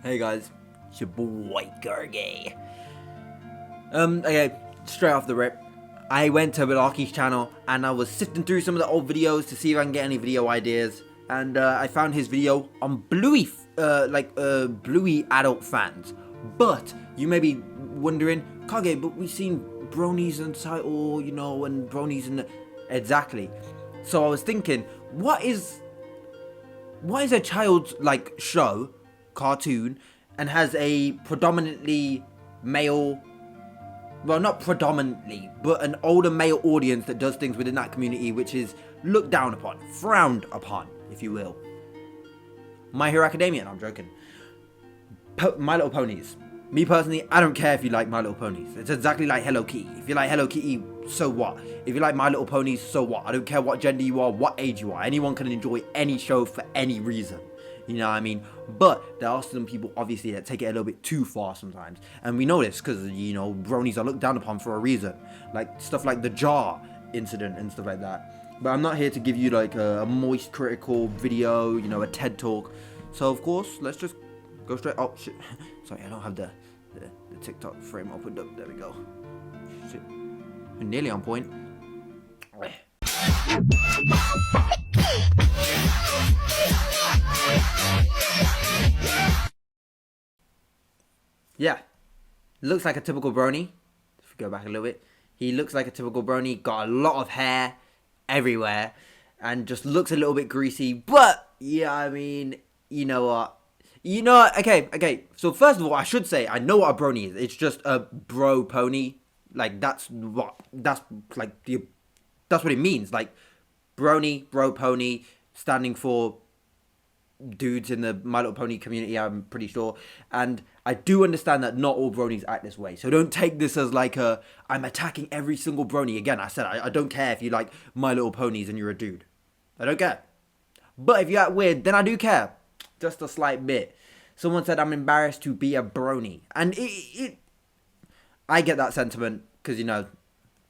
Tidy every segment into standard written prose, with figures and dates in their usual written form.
Hey guys, it's your boy Gurgy. Okay, straight off the rip, I went to Bilaki's channel and I was sifting through some of the old videos to see if I can get any video ideas. And I found his video on Bluey, Bluey adult fans. But you may be wondering, Kage, but we've seen Bronies and title, and Bronies and exactly. So I was thinking, what is a child's show, cartoon, and has a predominantly male, well, not predominantly, but an older male audience that does things within that community which is looked down upon, frowned upon, if you will. My Hero Academia, no, I'm joking. My Little Ponies. Me personally, I don't care if you like My Little Ponies. It's exactly like Hello Kitty. If you like Hello Kitty, so what? If you like My Little Ponies, so what? I don't care what gender you are, what age you are. Anyone can enjoy any show for any reason. You know what I mean? But there are some people, obviously, that take it a little bit too far sometimes. And we know this because, bronies are looked down upon for a reason. Like, stuff like the jar incident and stuff like that. But I'm not here to give you, a moist, critical video, a TED Talk. So, of course, let's just go straight... Oh, shit. Sorry, I don't have the TikTok frame opened up. There we go. Shit. We're nearly on point. Yeah, looks like a typical brony. If we go back a little bit, he looks like a typical brony. Got a lot of hair everywhere, and just looks a little bit greasy. But yeah, I mean, you know what? Okay. So first of all, I should say I know what a brony is. It's just a bro pony. That's what it means. Like brony, bro pony, standing for dudes in the My Little Pony community, I'm pretty sure. And I do understand that not all bronies act this way. So don't take this as I'm attacking every single brony. Again, I said I don't care if you like My Little Ponies and you're a dude. I don't care. But if you act weird, then I do care. Just a slight bit. Someone said I'm embarrassed to be a brony. And I get that sentiment because,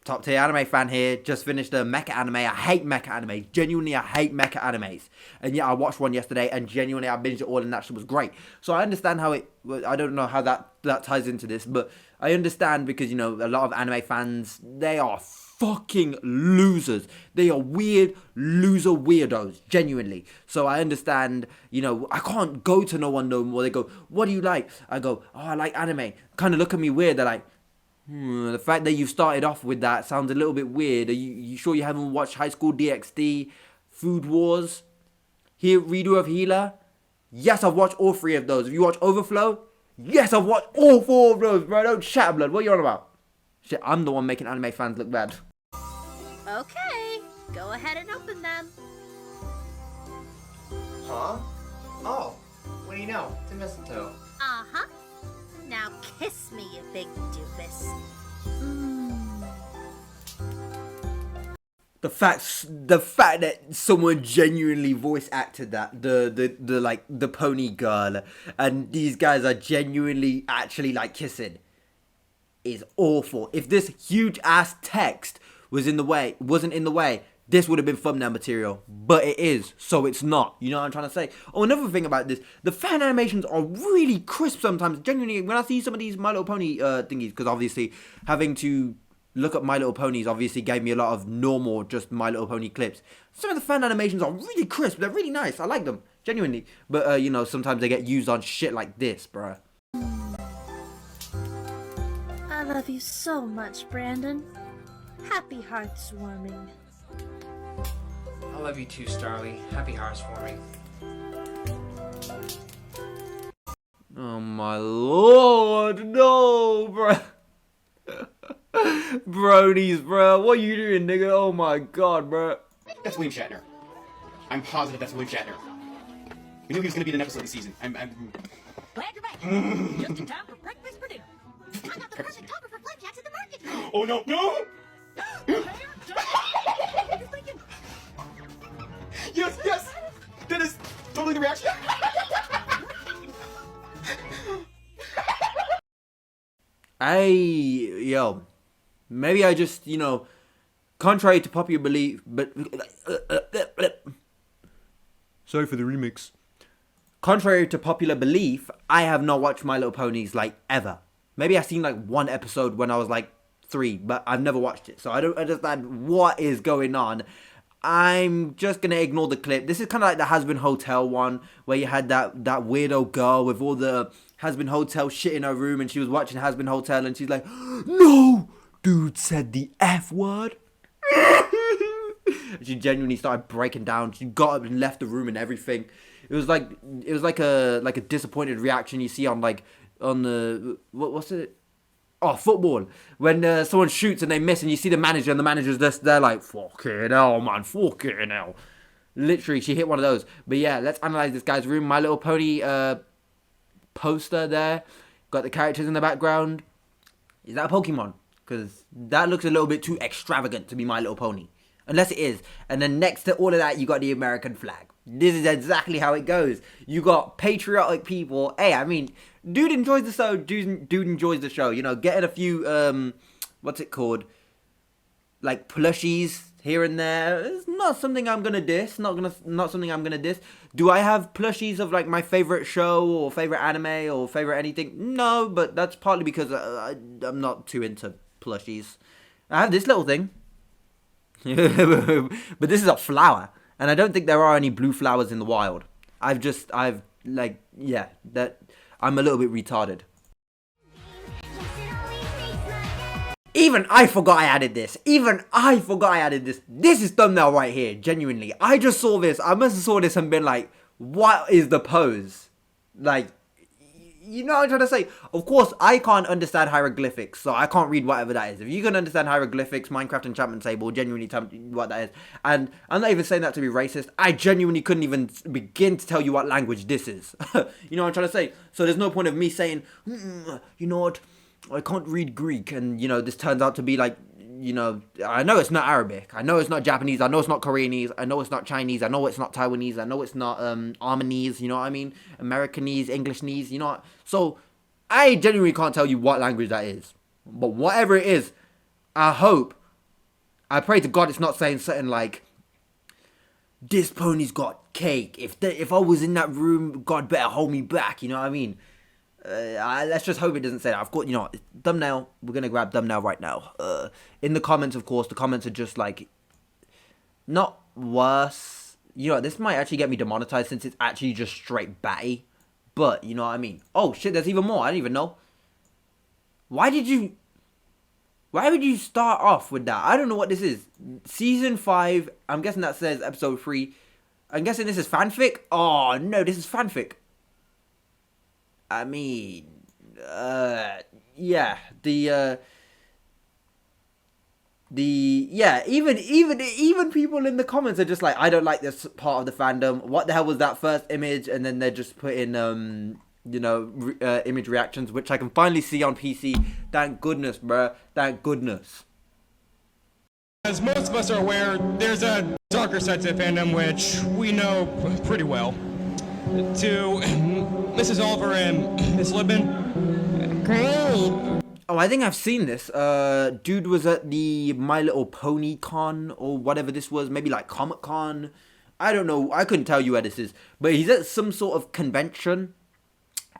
top tier anime fan here, just finished a mecha anime. I hate mecha anime. Genuinely, I hate mecha animes. And yeah, I watched one yesterday and genuinely I binged it all and that shit was great. So I understand how I don't know how that ties into this, but I understand because, a lot of anime fans, they are fucking losers. They are weird loser weirdos, genuinely. So I understand, I can't go to no one no more. They go, what do you like? I go, oh, I like anime. Kind of look at me weird. They're like, the fact that you started off with that sounds a little bit weird. Are you sure you haven't watched High School DxD, Food Wars, Redo of Healer? Yes, I've watched all three of those. Have you watched Overflow? Yes, I've watched all four of those, bro. Don't chat, blood. What are you on about? Shit, I'm the one making anime fans look bad. Okay, go ahead and open them. Huh? Oh, what do you know? It's a mistletoe. Uh-huh. Now kiss me, you big doofus. The fact that someone genuinely voice acted that, the pony girl, and these guys are genuinely actually kissing, is awful. If this huge ass text wasn't in the way, this would have been thumbnail material, but it is, so it's not. You know what I'm trying to say? Oh, another thing about this, the fan animations are really crisp sometimes. Genuinely, when I see some of these My Little Pony thingies, because obviously having to look up My Little Ponies obviously gave me a lot of normal, just My Little Pony clips. Some of the fan animations are really crisp. They're really nice. I like them, genuinely. But, sometimes they get used on shit like this, bruh. I love you so much, Brandon. Happy hearts warming. I love you too, Starly. Happy hearts forming. Oh my lord, no, bruh. Bronies, bruh. What are you doing, nigga? Oh my god, bruh. That's William Shatner. I'm positive that's William Shatner. We knew he was going to be in an episode this season. Glad you're back. Just in time for breakfast for dinner. I got the perfect topper for flapjacks at the market. Oh no, no! Yes! That is totally the reaction. Maybe I just, contrary to popular belief, but sorry for the remix. contrary to popular belief, I have not watched My Little Ponies like ever. Maybe I've seen like one episode when I was like 3, but I've never watched it. So I don't understand what is going on. I'm just gonna ignore the clip. This is kind of like the Has-Been Hotel one, where you had that weirdo girl with all the Has-Been Hotel shit in her room, and she was watching Has-Been Hotel, and she's like, "No, dude said the F word." She genuinely started breaking down. She got up and left the room and everything. It was like a disappointed reaction you see on the what's it? Oh, football. When someone shoots and they miss and you see the manager and the manager's just there like, fucking hell, man, fucking hell. Literally, she hit one of those. But yeah, let's analyze this guy's room. My Little Pony poster there. Got the characters in the background. Is that a Pokemon? Because that looks a little bit too extravagant to be My Little Pony. Unless it is. And then next to all of that, you got the American flag. This is exactly how it goes. You got patriotic people. Hey, I mean, dude enjoys the show. Dude enjoys the show. You know, getting a few, what's it called? Like plushies here and there. It's not something I'm gonna diss. Not something I'm gonna diss. Do I have plushies of like my favorite show or favorite anime or favorite anything? No, but that's partly because I'm not too into plushies. I have this little thing. But this is a flower. And I don't think there are any blue flowers in the wild. I'm a little bit retarded. Even I forgot I added this. This is thumbnail right here, genuinely. I just saw this. I must have saw this and been like, what is the pose? Like, you know what I'm trying to say? Of course, I can't understand hieroglyphics, so I can't read whatever that is. If you can understand hieroglyphics, Minecraft enchantment table, genuinely tell me what that is. And I'm not even saying that to be racist. I genuinely couldn't even begin to tell you what language this is. You know what I'm trying to say? So there's no point of me saying, you know what, I can't read Greek, and, you know, this turns out to be like, you know, I know it's not Arabic, I know it's not Japanese, I know it's not Koreanese, I know it's not Chinese, I know it's not Taiwanese, I know it's not Armenese, you know what I mean, Americanese, Englishnese, you know what? So I genuinely can't tell you what language that is, but whatever it is, I pray to God it's not saying something like, this pony's got cake, if I was in that room, God better hold me back, you know what I mean? Let's just hope it doesn't say that. Of course, you know, thumbnail. We're gonna grab thumbnail right now. In the comments, of course, the comments are just like, not worse. You know, this might actually get me demonetized since it's actually just straight batty. But you know what I mean. Oh shit, there's even more. I didn't even know. Why would you start off with that? I don't know what this is. Season 5. I'm guessing that says episode 3. I'm guessing this is fanfic. Oh no, this is fanfic. I mean, yeah, even people in the comments are just like, I don't like this part of the fandom. What the hell was that first image? And then they're just putting, you know, image reactions, which I can finally see on PC. Thank goodness, bruh. Thank goodness. As most of us are aware, there's a darker side to fandom which we know pretty well. To Mrs. Oliver and Miss Libman. Great. Oh, I think I've seen this. Dude was at the My Little Pony Con or whatever this was. Maybe like Comic Con. I don't know. I couldn't tell you where this is. But he's at some sort of convention.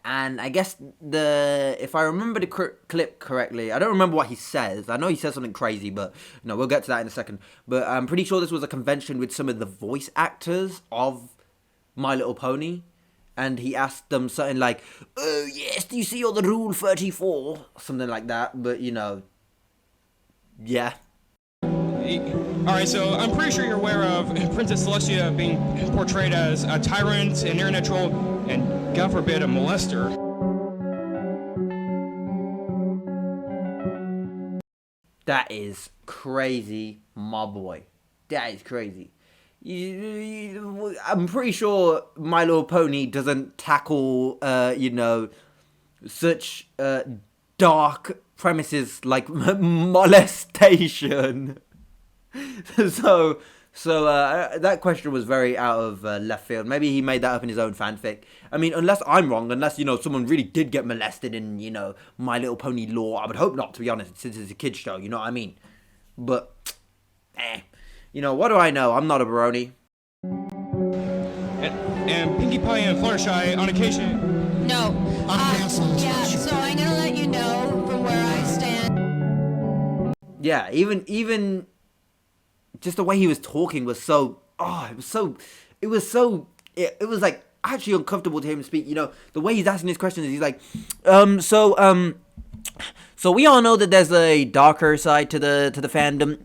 And I guess if I remember the clip correctly, I don't remember what he says. I know he says something crazy, but no, we'll get to that in a second. But I'm pretty sure this was a convention with some of the voice actors of My Little Pony, and he asked them something like, oh yes, do you see all the Rule 34? Something like that, but you know, yeah. Alright, so I'm pretty sure you're aware of Princess Celestia being portrayed as a tyrant, an internet troll, and God forbid, a molester. That is crazy, my boy. That is crazy. I'm pretty sure My Little Pony doesn't tackle, you know, such dark premises like molestation. So that question was very out of left field. Maybe he made that up in his own fanfic. I mean, unless I'm wrong, unless, you know, someone really did get molested in, you know, My Little Pony lore. I would hope not, to be honest, since it's a kid's show, you know what I mean? But, you know, what do I know? I'm not a Brony. and Pinkie Pie and Fluttershy on occasion. No. Yeah, so I'm gonna let you know from where I stand. Yeah, even just the way he was talking was so, it was like actually uncomfortable to him to speak. You know, the way he's asking his questions, he's like, so we all know that there's a darker side to the fandom.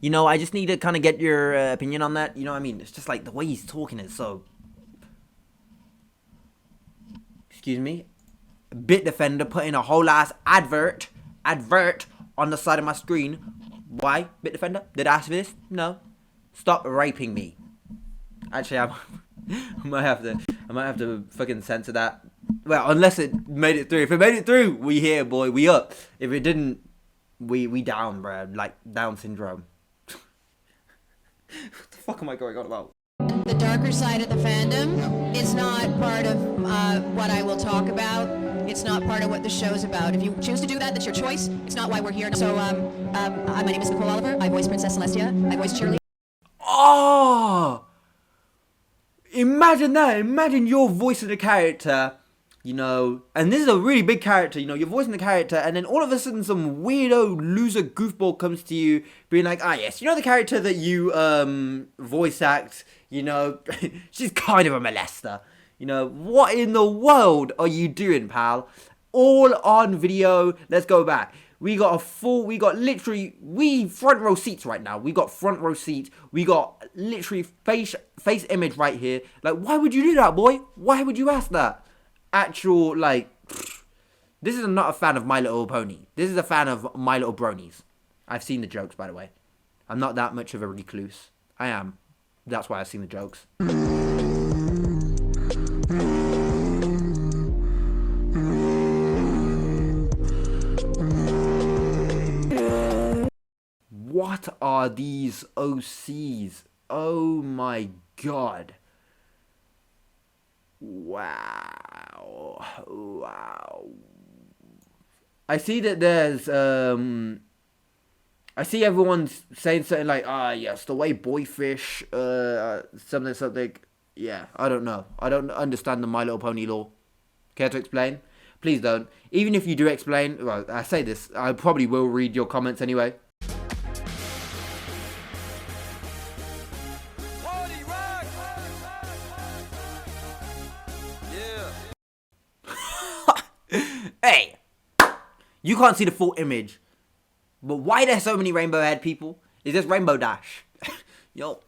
You know, I just need to kind of get your opinion on that. You know what I mean? It's just like the way he's talking is so... Excuse me? Bit Defender putting a whole ass advert on the side of my screen. Why, Bit Defender? Did I ask for this? No. Stop raping me. Actually, I might have to fucking censor that. Well, unless it made it through. If it made it through, we here, boy. We up. If it didn't, we down, bruh. Like Down syndrome. What the fuck am I going on about? The darker side of the fandom is not part of what I will talk about. It's not part of what the show's about. If you choose to do that, that's your choice. It's not why we're here. So, my name is Nicole Oliver. I voice Princess Celestia. I voice Cheerleader. Oh! Imagine that. Imagine you're voicing a character, you know, and this is a really big character, you know, you're voicing the character, and then all of a sudden some weirdo loser goofball comes to you being like, ah yes, you know the character that you voice act, you know, she's kind of a molester. You know, what in the world are you doing, pal? All on video. Let's go back. We got literally front row seats right now. We got front row seats. We got literally face image right here. Like, why would you do that, boy? Why would you ask that? Actual, like, this is not a fan of My Little Pony. This is a fan of My Little Bronies. I've seen the jokes, by the way. I'm not that much of a recluse. I am. That's why I've seen the jokes. What are these OCs? Oh my god. Wow. I see that there's I see everyone's saying something like, ah yes, the way boyfish something. Yeah, I don't know. I don't understand the My Little Pony lore. Care to explain? Please don't. Even if you do explain, well, I say this, I probably will read your comments anyway. Hey, you can't see the full image, but why there's so many rainbow head people? Is this Rainbow Dash? Yo,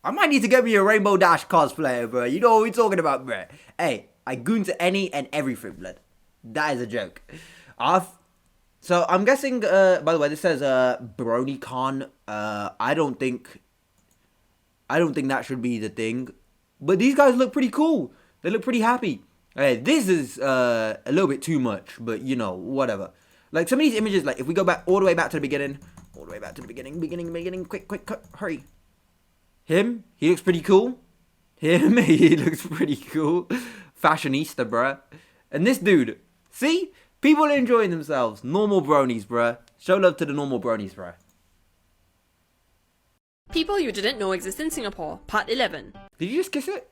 I might need to get me a Rainbow Dash cosplayer, bro. You know what we're talking about, bro. Hey, I goon to any and everything, blood. That is a joke. So I'm guessing, by the way, this says BronyCon. I don't think that should be the thing. But these guys look pretty cool. They look pretty happy. Hey, this is a little bit too much, but you know, whatever. Like some of these images, like if we go back all the way back to the beginning, beginning, quick, hurry. Him, he looks pretty cool. Him, he looks pretty cool. Fashionista, bruh. And this dude, see? People are enjoying themselves. Normal bronies, bruh. Show love to the normal bronies, bruh. People you didn't know exist in Singapore, Part 11. Did you just kiss it?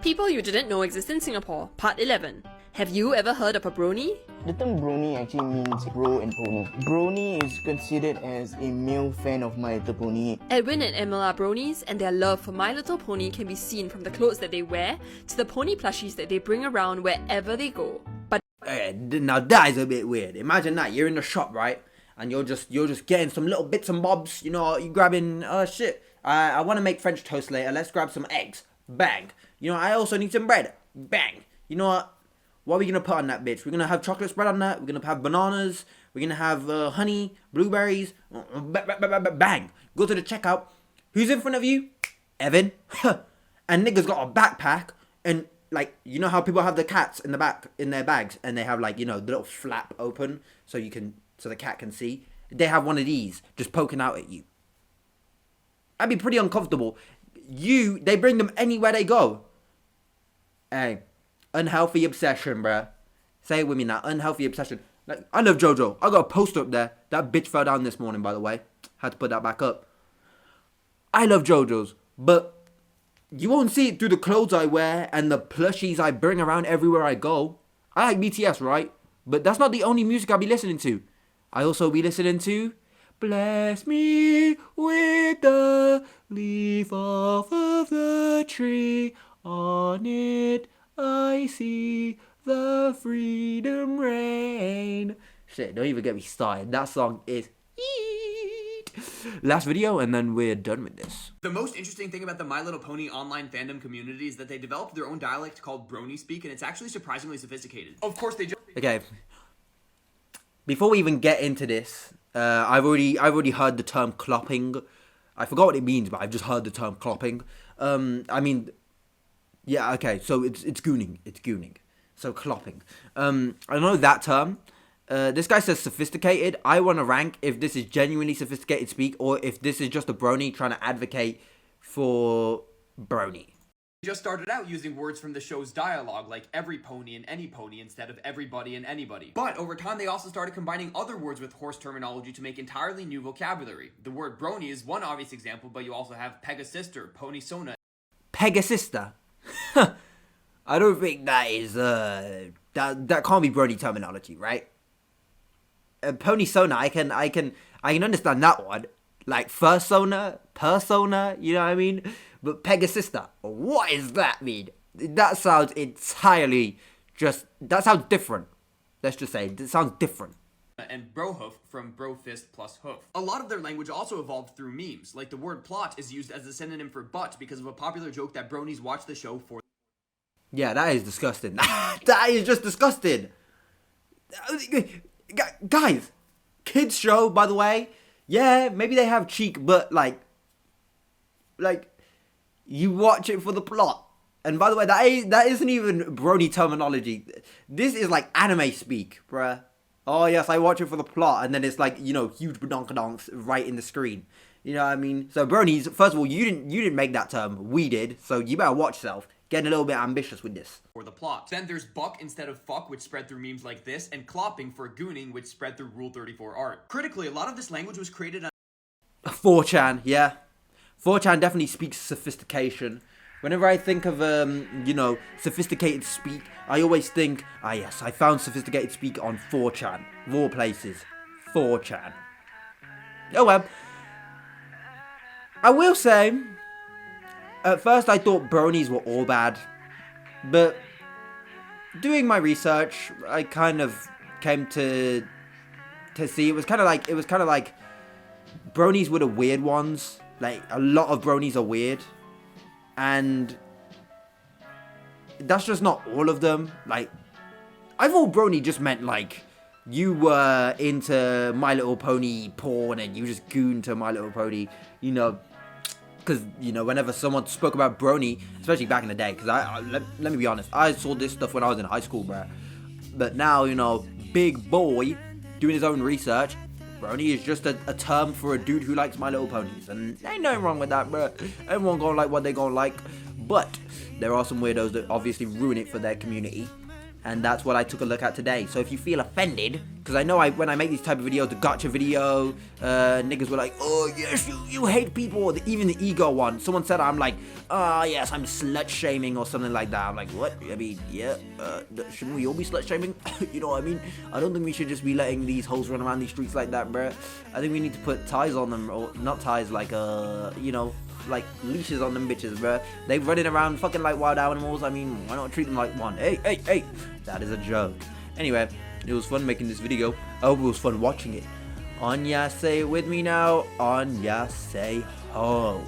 People you didn't know exist in Singapore, Part 11. Have you ever heard of a brony? The term brony actually means bro and pony. Brony is considered as a male fan of My Little Pony. Edwin and Emma are bronies, and their love for My Little Pony can be seen from the clothes that they wear to the pony plushies that they bring around wherever they go. But now that is a bit weird. Imagine that you're in the shop, right, and you're just getting some little bits and bobs. You know, you grabbing shit. I want to make French toast later. Let's grab some eggs. Bang. You know, I also need some bread. Bang. You know what? What are we going to put on that bitch? We're going to have chocolate spread on that. We're going to have bananas. We're going to have honey, blueberries. Bang. Go to the checkout. Who's in front of you? Evan. And nigga's got a backpack. And, like, you know how people have the cats in the back, in their bags. And they have, like, you know, the little flap open so the cat can see. They have one of these just poking out at you. That'd be pretty uncomfortable. They bring them anywhere they go. Hey, unhealthy obsession, bruh. Say it with me now. Unhealthy obsession. Like, I love JoJo. I got a poster up there. That bitch fell down this morning, by the way. Had to put that back up. I love JoJo's, but You won't see it through the clothes I wear and the plushies I bring around everywhere I go. I like BTS, right? But that's not the only music I'll be listening to. I also be listening to Bless Me with the leaf off of the tree. On it I see the freedom rain. Shit, don't even get me started. That song is last video and then we're done with this. The most interesting thing about the My Little Pony online fandom community is that they developed their own dialect called Brony speak, and it's actually surprisingly sophisticated. Of course, they just... Okay. Before we even get into this, I've already heard the term clopping. I forgot what it means, but I've just heard the term clopping. I mean, yeah, okay, so it's gooning. It's gooning. So clopping. I know that term. This guy says sophisticated. I want to rank if this is genuinely sophisticated speak or if this is just a brony trying to advocate for brony. Just started out using words from the show's dialogue, like every pony and any pony instead of everybody and anybody. But over time, they also started combining other words with horse terminology to make entirely new vocabulary. The word brony is one obvious example, but you also have pegasister, pony sona. Pegasister? I don't think that is, that can't be brony terminology, right? Pony-sona, I can understand that one. Like fursona, persona, you know what I mean? But Pegasister, what does that mean? That sounds entirely that sounds different. Let's just say, it sounds different. And brohoof from bro fist plus hoof. A lot of their language also evolved through memes, like the word plot is used as a synonym for butt because of a popular joke that bronies watch the show for. Yeah, that is disgusting. That is just disgusting. Guys, kids show, by the way, yeah, maybe they have cheek, but like, you watch it for the plot. And by the way, that isn't even brony terminology. This is like anime speak, bruh. Oh yes, I watch it for the plot, and then it's like, you know, huge badonkadonks right in the screen. You know what I mean? So bronies, first of all, you didn't make that term. We did. So you better watch yourself. Getting a little bit ambitious with this. For the plot. Then there's buck instead of fuck, which spread through memes like this, and clopping for gooning, which spread through Rule 34 art. Critically, a lot of this language was created on 4chan, yeah. 4chan definitely speaks sophistication. Whenever I think of, you know, sophisticated speak, I always think, ah yes, I found sophisticated speak on 4chan. Of all places, 4chan. Oh well. I will say, at first I thought bronies were all bad, but doing my research, I kind of came to see it was kind of like bronies were the weird ones. Like, a lot of bronies are weird, and that's just not all of them. Like, I thought brony just meant like you were into My Little Pony porn and you just gooned to My Little Pony, you know. Because, you know, whenever someone spoke about brony, especially back in the day, because let me be honest, I saw this stuff when I was in high school, bruh. But now, you know, big boy doing his own research, brony is just a term for a dude who likes My Little Ponies. And ain't nothing wrong with that, bruh. Everyone gonna like what they gonna like. But there are some weirdos that obviously ruin it for their community. And that's what I took a look at today. So if you feel offended, because I know when I make these type of videos, the gotcha video, niggas were like, oh yes, you hate people. Even the ego one, someone said I'm like, oh yes, I'm slut shaming or something like that. I'm like, what? I mean, yeah, shouldn't we all be slut shaming? You know what I mean? I don't think we should just be letting these hoes run around these streets like that, bruh. I think we need to put ties on them, or not ties, like you know, like leashes on them bitches, bruh. They running around fucking like wild animals. I mean, why not treat them like one? Hey, that is a joke. Anyway, it was fun making this video. I hope it was fun watching it. Anya, say it with me now. Anya, say ho.